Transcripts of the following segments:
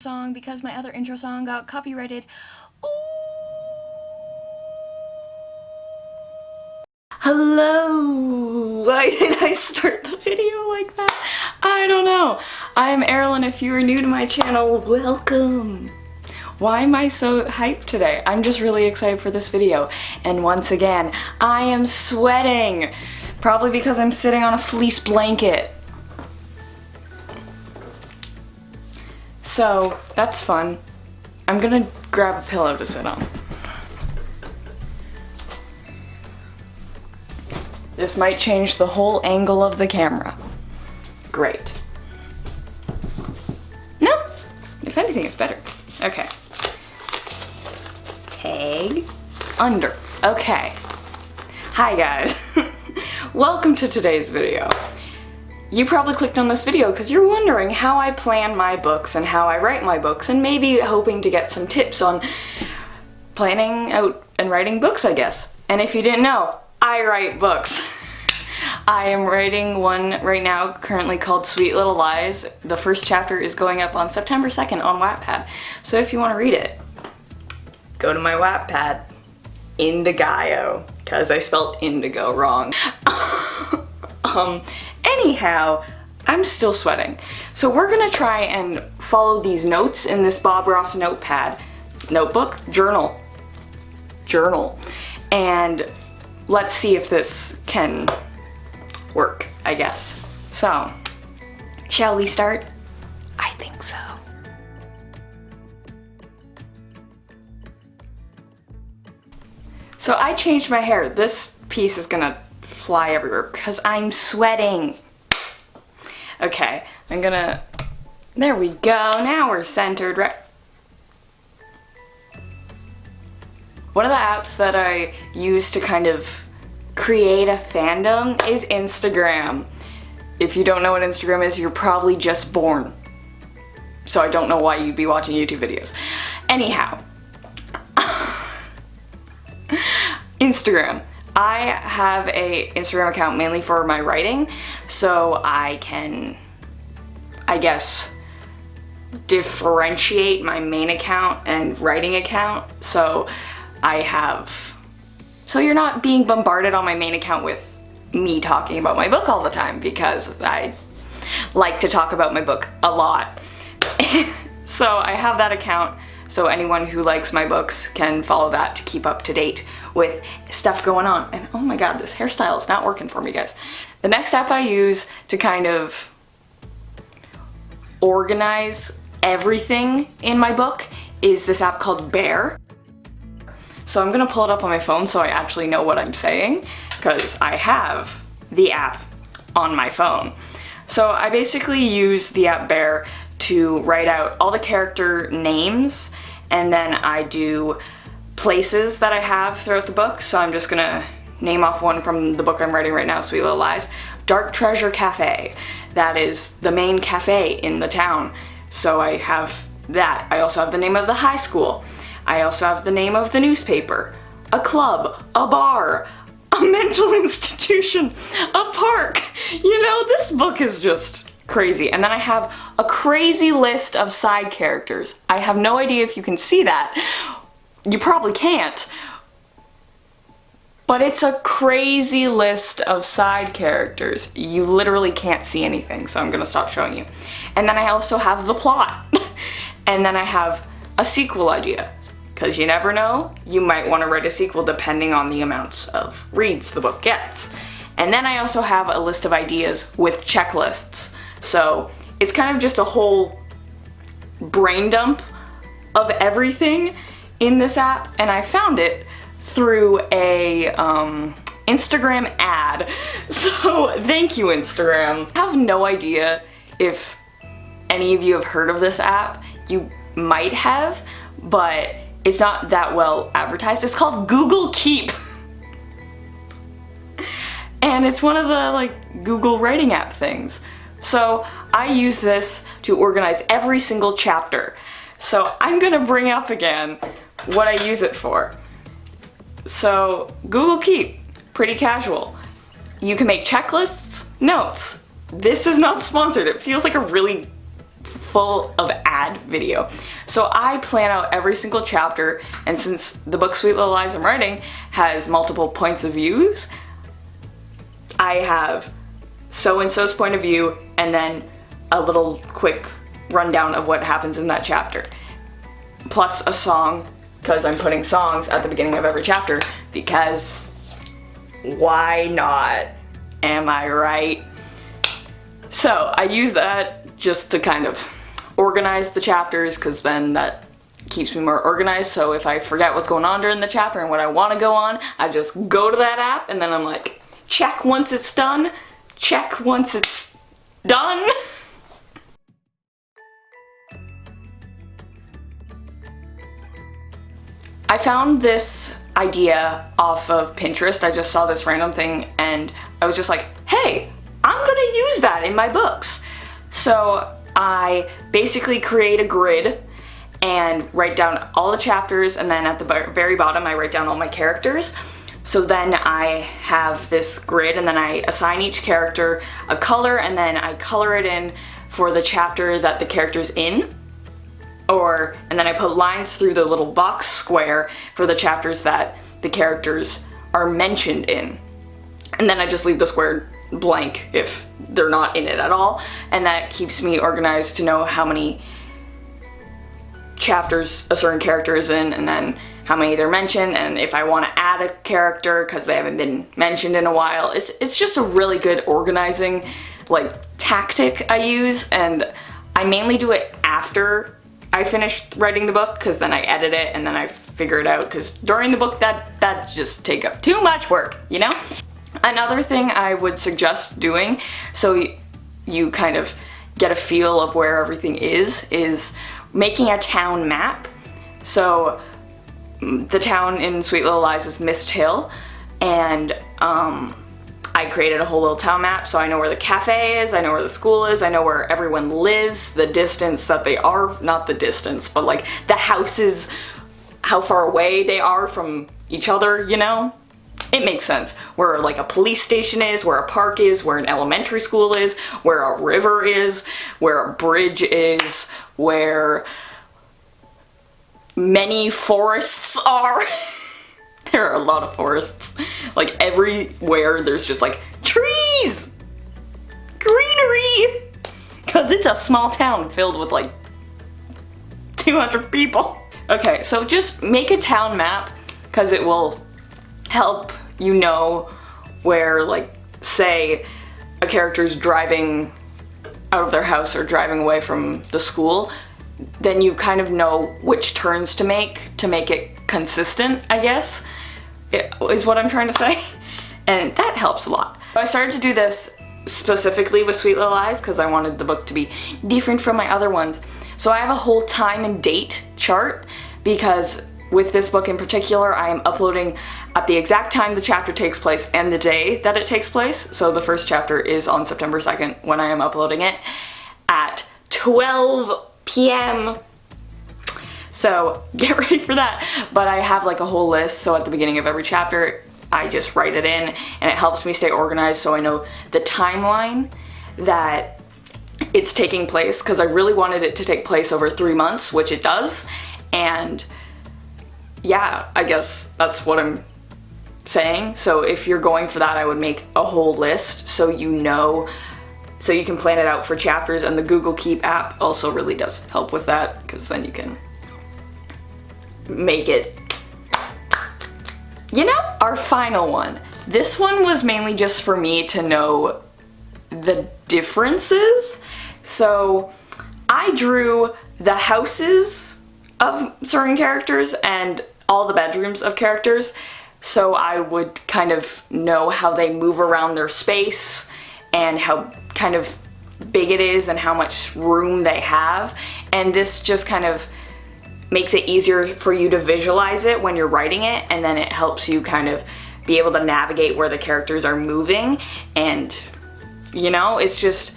song because my other intro song got copyrighted. Ooh. Hello! Why did I start the video like that? I don't know. I am Eirelyn. If you are new to my channel, welcome. Why am I so hyped today? I'm just really excited for this video. And once again, I am sweating. Probably because I'm sitting on a fleece blanket. So, that's fun. I'm gonna grab a pillow to sit on. This might change the whole angle of the camera. Great. No, if anything, it's better. Okay. Tag under. Okay. Hi guys. Welcome to today's video. You probably clicked on this video because you're wondering how I plan my books and how I write my books, and maybe hoping to get some tips on planning out and writing books, I guess. And if you didn't know, I write books. I am writing one right now currently called Sweet Little Lies. The first chapter is going up on September 2nd on Wattpad. So if you want to read it, go to my Wattpad. Indigo, because I spelled indigo wrong. Anyhow, I'm still sweating. So we're gonna try and follow these notes in this Bob Ross notepad. Notebook? Journal. And let's see if this can work, I guess. So, shall we start? I think so. So I changed my hair. This piece is gonna fly everywhere because I'm sweating. Okay, I'm gonna, there we go, now we're centered, right? One of the apps that I use to kind of create a fandom is Instagram. If you don't know what Instagram is, you're probably just born. So I don't know why you'd be watching YouTube videos. Anyhow. Instagram. I have a Instagram account mainly for my writing, so I can, I guess, differentiate my main account and writing account. So you're not being bombarded on my main account with me talking about my book all the time, because I like to talk about my book a lot. So I have that account, so anyone who likes my books can follow that to keep up to date with stuff going on. And oh my god, this hairstyle is not working for me, guys. The next app I use to kind of organize everything in my book is this app called Bear. So I'm gonna pull it up on my phone so I actually know what I'm saying, because I have the app on my phone. So I basically use the app Bear to write out all the character names, and then I do places that I have throughout the book. So I'm just gonna name off one from the book I'm writing right now, Sweet Little Lies. Dark Treasure Cafe. That is the main cafe in the town. So I have that. I also have the name of the high school. I also have the name of the newspaper, a club, a bar, a mental institution, a park. You know, this book is just crazy. And then I have a crazy list of side characters. I have no idea if you can see that. You probably can't. But it's a crazy list of side characters. You literally can't see anything, so I'm gonna stop showing you. And then I also have the plot. And then I have a sequel idea. Because you never know, you might want to write a sequel depending on the amounts of reads the book gets. And then I also have a list of ideas with checklists. So it's kind of just a whole brain dump of everything in this app, and I found it through a Instagram ad. So thank you, Instagram. I have no idea if any of you have heard of this app. You might have, but it's not that well advertised. It's called Google Keep. And it's one of the Google writing app things. So I use this to organize every single chapter. So I'm gonna bring up again what I use it for. So Google Keep, pretty casual. You can make checklists, notes. This is not sponsored. It feels like a really full of ad video. So I plan out every single chapter, and since the book Sweet Little Lies I'm writing has multiple points of views, I have so-and-so's point of view and then a little quick rundown of what happens in that chapter. Plus a song, because I'm putting songs at the beginning of every chapter, because why not? Am I right? So I use that just to kind of organize the chapters, because then that keeps me more organized. So if I forget what's going on during the chapter and what I want to go on, I just go to that app and then I'm like, check once it's done, check once it's done. I found this idea off of Pinterest. I just saw this random thing and I was just like, hey, I'm gonna use that in my books. So I basically create a grid and write down all the chapters, and then at the very bottom I write down all my characters. So then I have this grid and then I assign each character a color, and then I color it in for the chapter that the character's in. And then I put lines through the little box square for the chapters that the characters are mentioned in. And then I just leave the square blank if they're not in it at all. And that keeps me organized to know how many chapters a certain character is in, and then how many they're mentioned, and if I want to add a character because they haven't been mentioned in a while. It's just a really good organizing tactic I use, and I mainly do it after I finish writing the book, because then I edit it and then I figure it out, because during the book that just take up too much work, you know? Another thing I would suggest doing, so you kind of get a feel of where everything is making a town map. So the town in Sweet Little Lies is Mist Hill, and I created a whole little town map, so I know where the cafe is, I know where the school is, I know where everyone lives, the distance that they are, not the distance, but like the houses, how far away they are from each other, you know? It makes sense. Where like a police station is, where a park is, where an elementary school is, where a river is, where a bridge is, where many forests are. There are a lot of forests. Like everywhere there's just like trees, greenery, because it's a small town filled with like 200 people. Okay, so just make a town map, because it will help you know where, like, say a character's driving out of their house or driving away from the school, then you kind of know which turns to make it consistent, I guess, is what I'm trying to say. And that helps a lot. I started to do this specifically with Sweet Little Lies because I wanted the book to be different from my other ones. So I have a whole time and date chart, because with this book in particular, I am uploading at the exact time the chapter takes place and the day that it takes place. So the first chapter is on September 2nd when I am uploading it at 12 p.m. So get ready for that. But I have like a whole list, so at the beginning of every chapter, I just write it in, and it helps me stay organized so I know the timeline that it's taking place, because I really wanted it to take place over 3 months, which it does. And yeah, I guess that's what I'm saying. So if you're going for that, I would make a whole list so you know, so you can plan it out for chapters. And the Google Keep app also really does help with that, because then you can make it, you know? Our final one. This one was mainly just for me to know the differences. So I drew the houses of certain characters and all the bedrooms of characters, so I would kind of know how they move around their space and how kind of big it is and how much room they have. And this just kind of makes it easier for you to visualize it when you're writing it, and then it helps you kind of be able to navigate where the characters are moving. And you know, it's just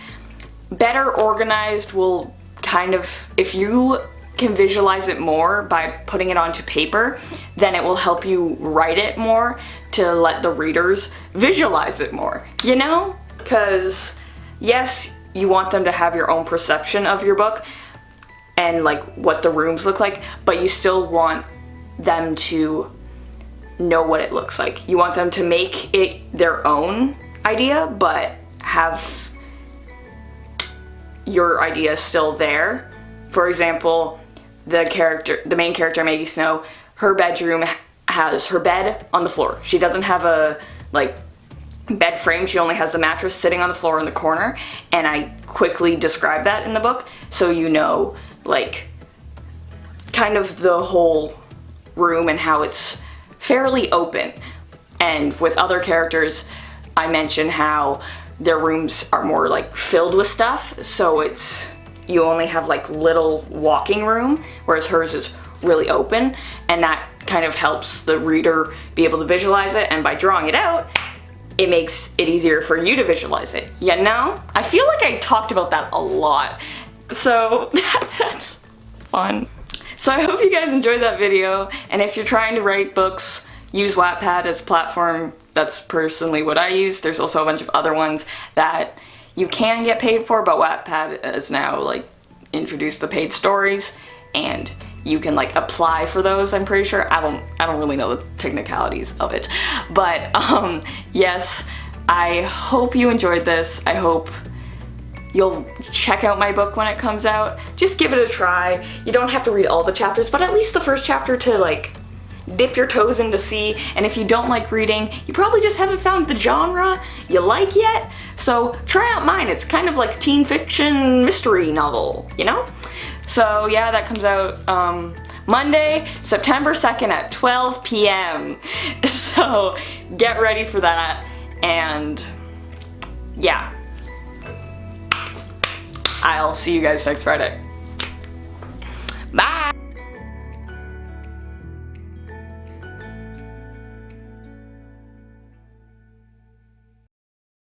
better organized will kind of, if you can visualize it more by putting it onto paper, then it will help you write it more to let the readers visualize it more, you know? Because yes, you want them to have your own perception of your book, and like what the rooms look like, but you still want them to know what it looks like. You want them to make it their own idea, but have your idea still there. For example, the main character, Maggie Snow, her bedroom has her bed on the floor. She doesn't have a like bed frame, she only has the mattress sitting on the floor in the corner, and I quickly describe that in the book so you know like kind of the whole room and how it's fairly open. And with other characters, I mention how their rooms are more like filled with stuff, so it's you only have like little walking room, whereas hers is really open, and that kind of helps the reader be able to visualize it, and by drawing it out, it makes it easier for you to visualize it. You know? I feel like I talked about that a lot, so that's fun. So I hope you guys enjoyed that video, and if you're trying to write books, use Wattpad as a platform. That's personally what I use. There's also a bunch of other ones that you can get paid for, but Wattpad has now like introduced the paid stories, and you can like apply for those, I'm pretty sure. I don't really know the technicalities of it. But yes, I hope you enjoyed this. I hope you'll check out my book when it comes out. Just give it a try. You don't have to read all the chapters, but at least the first chapter to like dip your toes in to see. And if you don't like reading, you probably just haven't found the genre you like yet. So try out mine. It's kind of like teen fiction mystery novel, you know? So yeah, that comes out Monday, September 2nd at 12 p.m. So get ready for that, and yeah. I'll see you guys next Friday.